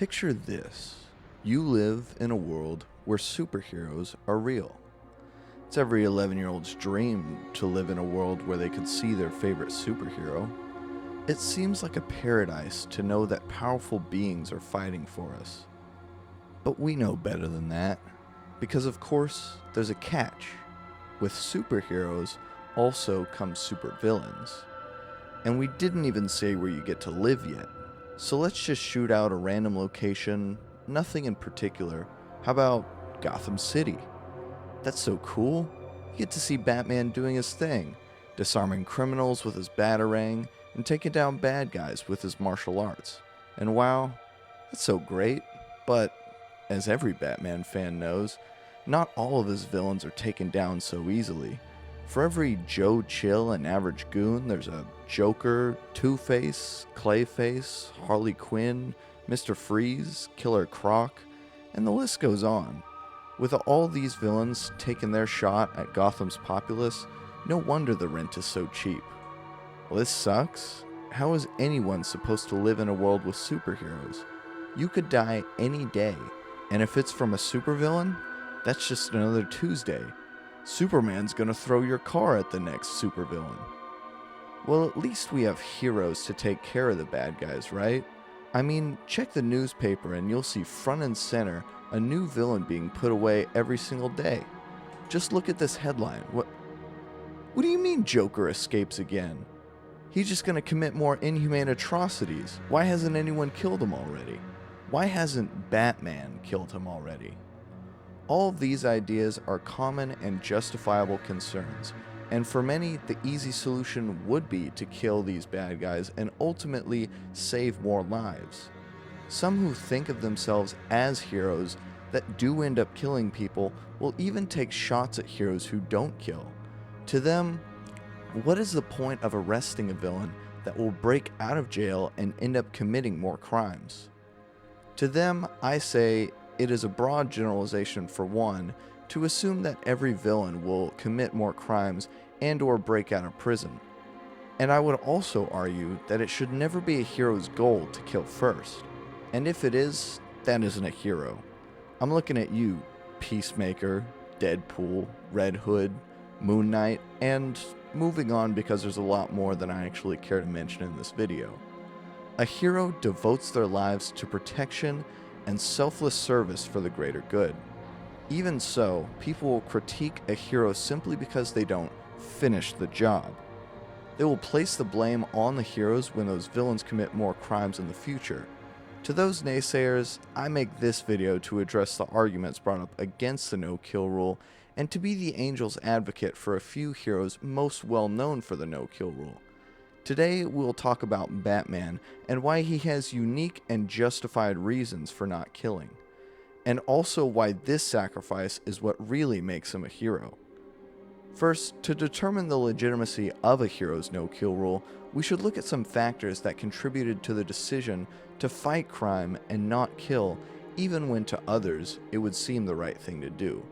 Picture this. You live in a world where superheroes are real. It's every 11-year-old's dream to live in a world where they could see their favorite superhero. It seems like a paradise to know that powerful beings are fighting for us. But we know better than that, because of course, there's a catch. With superheroes also come supervillains. And we didn't even say where you get to live yet. So let's just shoot out a random location, nothing in particular. How about Gotham City? That's so cool. You get to see Batman doing his thing, disarming criminals with his batarang and taking down bad guys with his martial arts. And wow, that's so great. But as every Batman fan knows, not all of his villains are taken down so easily. For every Joe Chill and average goon, there's a Joker, Two-Face, Clayface, Harley Quinn, Mr. Freeze, Killer Croc, and the list goes on. With all these villains taking their shot at Gotham's populace, no wonder the rent is so cheap. Well, this sucks. How is anyone supposed to live in a world with superheroes? You could die any day, and if it's from a supervillain, that's just another Tuesday. Superman's gonna throw your car at the next supervillain. Well, at least we have heroes to take care of the bad guys, right? I mean, check the newspaper and you'll see front and center a new villain being put away every single day. Just look at this headline. What do you mean Joker escapes again? He's just gonna commit more inhumane atrocities. Why hasn't anyone killed him already? Why hasn't Batman killed him already? All of these ideas are common and justifiable concerns, and for many, the easy solution would be to kill these bad guys and ultimately save more lives. Some who think of themselves as heroes that do end up killing people will even take shots at heroes who don't kill. To them, what is the point of arresting a villain that will break out of jail and end up committing more crimes? To them, I say, it is a broad generalization for one, to assume that every villain will commit more crimes and or break out of prison. And I would also argue that it should never be a hero's goal to kill first. And if it is, that isn't a hero. I'm looking at you, Peacemaker, Deadpool, Red Hood, Moon Knight, and moving on because there's a lot more than I actually care to mention in this video. A hero devotes their lives to protection and selfless service for the greater good. Even so, people will critique a hero simply because they don't finish the job. They will place the blame on the heroes when those villains commit more crimes in the future. To those naysayers, I make this video to address the arguments brought up against the no-kill rule and to be the angel's advocate for a few heroes most well known for the no-kill rule. Today, we'll talk about Batman and why he has unique and justified reasons for not killing, and also why this sacrifice is what really makes him a hero. First, to determine the legitimacy of a hero's no-kill rule, we should look at some factors that contributed to the decision to fight crime and not kill, even when to others it would seem the right thing to do.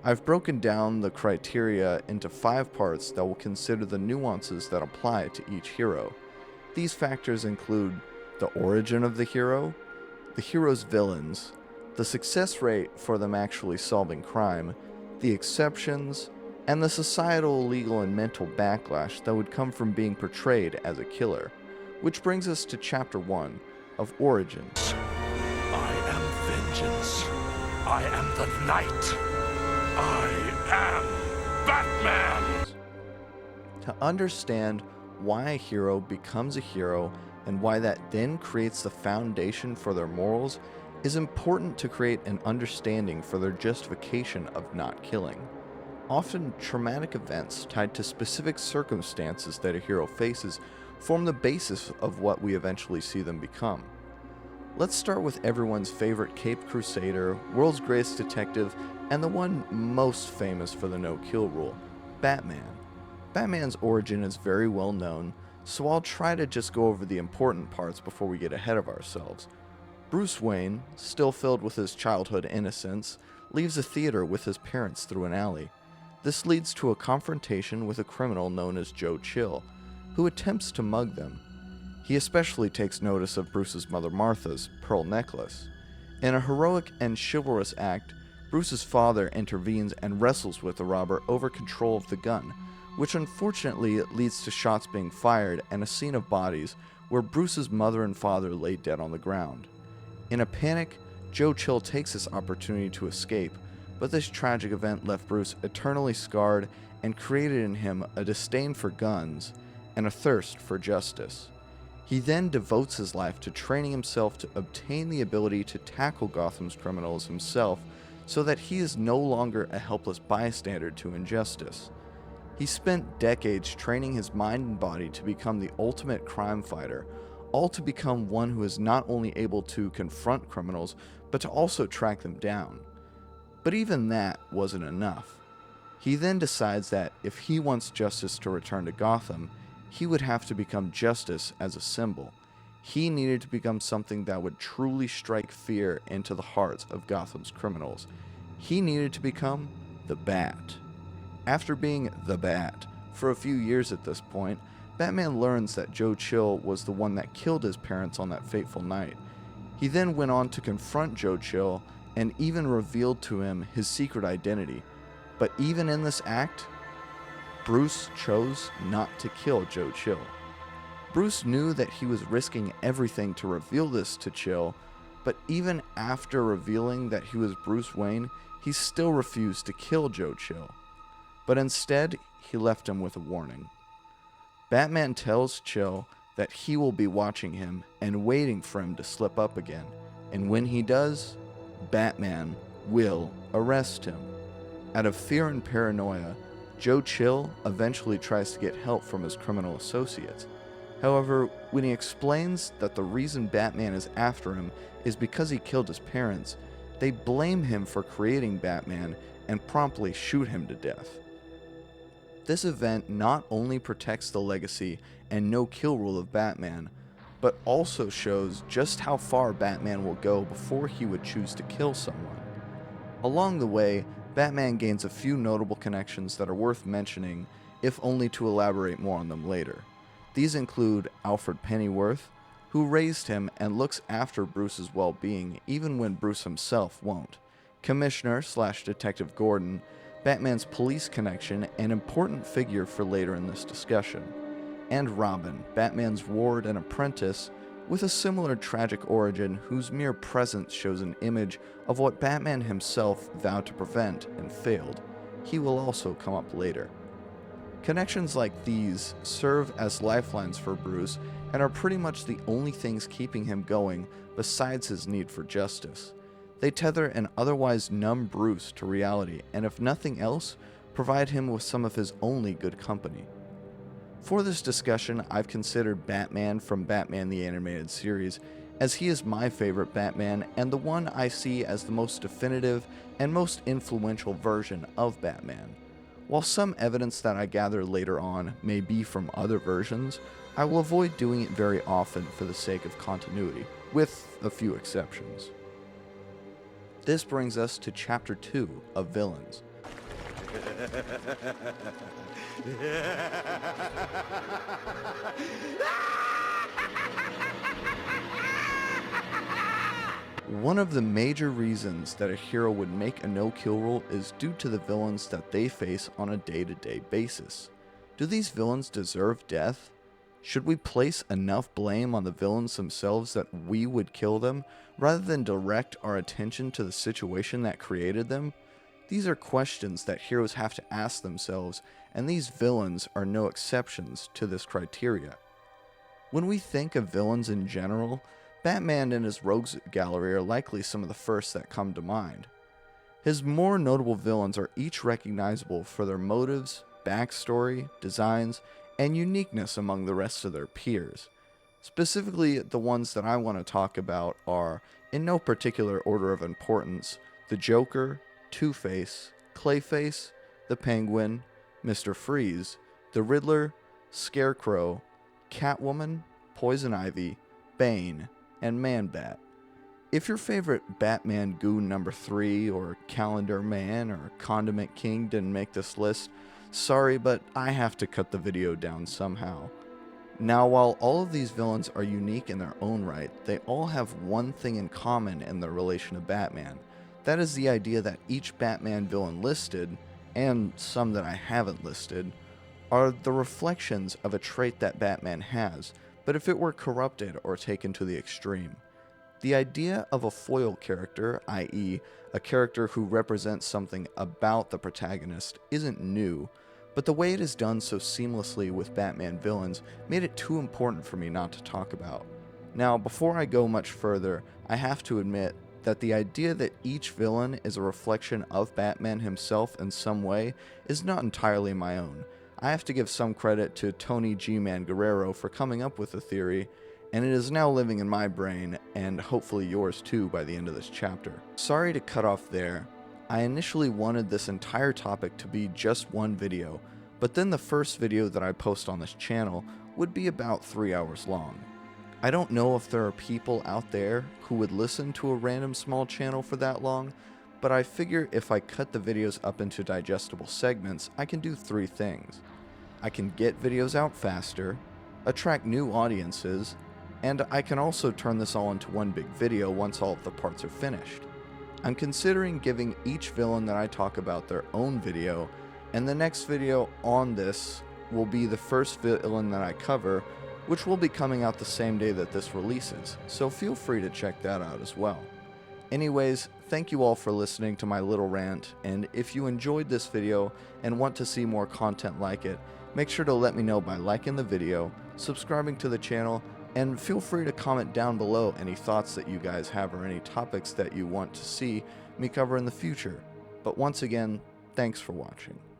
I've broken down the criteria into 5 parts that will consider the nuances that apply to each hero. These factors include the origin of the hero's villains, the success rate for them actually solving crime, the exceptions, and the societal, legal, and mental backlash that would come from being portrayed as a killer. Which brings us to Chapter 1 of Origins. I am vengeance. I am the night. I am Batman! To understand why a hero becomes a hero and why that then creates the foundation for their morals is important to create an understanding for their justification of not killing. Often, traumatic events tied to specific circumstances that a hero faces form the basis of what we eventually see them become. Let's start with everyone's favorite Caped Crusader, world's greatest detective, and the one most famous for the no-kill rule, Batman. Batman's origin is very well known, so I'll try to just go over the important parts before we get ahead of ourselves. Bruce Wayne, still filled with his childhood innocence, leaves a theater with his parents through an alley. This leads to a confrontation with a criminal known as Joe Chill, who attempts to mug them. He especially takes notice of Bruce's mother Martha's pearl necklace. In a heroic and chivalrous act, Bruce's father intervenes and wrestles with the robber over control of the gun, which unfortunately leads to shots being fired and a scene of bodies where Bruce's mother and father lay dead on the ground. In a panic, Joe Chill takes this opportunity to escape, but this tragic event left Bruce eternally scarred and created in him a disdain for guns and a thirst for justice. He then devotes his life to training himself to obtain the ability to tackle Gotham's criminals himself so that he is no longer a helpless bystander to injustice. He spent decades training his mind and body to become the ultimate crime fighter, all to become one who is not only able to confront criminals, but to also track them down. But even that wasn't enough. He then decides that if he wants justice to return to Gotham, he would have to become justice as a symbol. He needed to become something that would truly strike fear into the hearts of Gotham's criminals. He needed to become the Bat. After being the Bat for a few years at this point, Batman learns that Joe Chill was the one that killed his parents on that fateful night. He then went on to confront Joe Chill and even revealed to him his secret identity. But even in this act, Bruce chose not to kill Joe Chill. Bruce knew that he was risking everything to reveal this to Chill, but even after revealing that he was Bruce Wayne, he still refused to kill Joe Chill. But instead, he left him with a warning. Batman tells Chill that he will be watching him and waiting for him to slip up again, and when he does, Batman will arrest him. Out of fear and paranoia, Joe Chill eventually tries to get help from his criminal associates. However, when he explains that the reason Batman is after him is because he killed his parents, they blame him for creating Batman and promptly shoot him to death. This event not only protects the legacy and no-kill rule of Batman, but also shows just how far Batman will go before he would choose to kill someone. Along the way, Batman gains a few notable connections that are worth mentioning, if only to elaborate more on them later. These include Alfred Pennyworth, who raised him and looks after Bruce's well-being even when Bruce himself won't, Commissioner/Detective Gordon, Batman's police connection, an important figure for later in this discussion, and Robin, Batman's ward and apprentice, with a similar tragic origin whose mere presence shows an image of what Batman himself vowed to prevent and failed. He will also come up later. Connections like these serve as lifelines for Bruce and are pretty much the only things keeping him going besides his need for justice. They tether an otherwise numb Bruce to reality and, if nothing else, provide him with some of his only good company. For this discussion, I've considered Batman from Batman the Animated Series, as he is my favorite Batman and the one I see as the most definitive and most influential version of Batman. While some evidence that I gather later on may be from other versions, I will avoid doing it very often for the sake of continuity, with a few exceptions. This brings us to Chapter 2 of Villains. One of the major reasons that a hero would make a no-kill rule is due to the villains that they face on a day-to-day basis. Do these villains deserve death? Should we place enough blame on the villains themselves that we would kill them, rather than direct our attention to the situation that created them? These are questions that heroes have to ask themselves, and these villains are no exceptions to this criteria. When we think of villains in general, Batman and his rogues gallery are likely some of the first that come to mind. His more notable villains are each recognizable for their motives, backstory, designs, and uniqueness among the rest of their peers. Specifically, the ones that I want to talk about are, in no particular order of importance, the Joker, Two-Face, Clayface, the Penguin, Mr. Freeze, the Riddler, Scarecrow, Catwoman, Poison Ivy, Bane, and Man-Bat. If your favorite Batman goon number 3 or Calendar Man or Condiment King didn't make this list, sorry, but I have to cut the video down somehow. Now, while all of these villains are unique in their own right, they all have one thing in common in their relation to Batman. That is the idea that each Batman villain listed, and some that I haven't listed, are the reflections of a trait that Batman has, but if it were corrupted or taken to the extreme. The idea of a foil character, i.e., a character who represents something about the protagonist, isn't new, but the way it is done so seamlessly with Batman villains made it too important for me not to talk about. Now, before I go much further, I have to admit that the idea that each villain is a reflection of Batman himself in some way is not entirely my own. I have to give some credit to Tony G. Man Guerrero for coming up with the theory, and it is now living in my brain, and hopefully yours too by the end of this chapter. Sorry to cut off there. I initially wanted this entire topic to be just one video, but then the first video that I post on this channel would be about 3 hours long. I don't know if there are people out there who would listen to a random small channel for that long, but I figure if I cut the videos up into digestible segments, I can do 3 things. I can get videos out faster, attract new audiences, and I can also turn this all into one big video once all of the parts are finished. I'm considering giving each villain that I talk about their own video, and the next video on this will be the first villain that I cover, which will be coming out the same day that this releases, so feel free to check that out as well. Anyways, thank you all for listening to my little rant, and if you enjoyed this video and want to see more content like it, make sure to let me know by liking the video, subscribing to the channel, and feel free to comment down below any thoughts that you guys have or any topics that you want to see me cover in the future. But once again, thanks for watching.